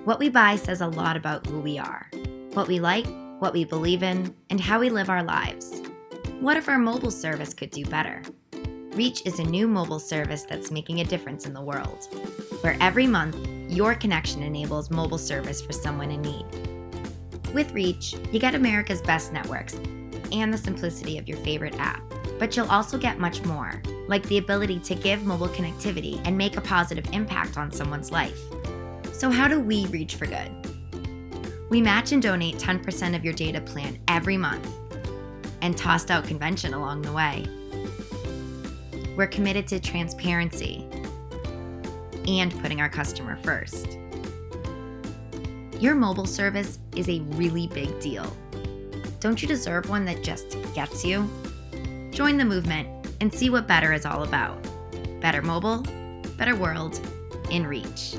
What we buy says a lot about who we are, what we like, what we believe in, and how we live our lives. What if our mobile service could do better? Reach is a new mobile service that's making a difference in the world, where every month, your connection enables mobile service for someone in need. With Reach, you get America's best networks and the simplicity of your favorite app. But you'll also get much more, like the ability to give mobile connectivity and make a positive impact on someone's life. So how do we reach for good? We match and donate 10% of your data plan every month and tossed out convention along the way. We're committed to transparency and putting our customer first. Your mobile service is a really big deal. Don't you deserve one that just gets you? Join the movement and see what better is all about. Better mobile, better world, in Reach.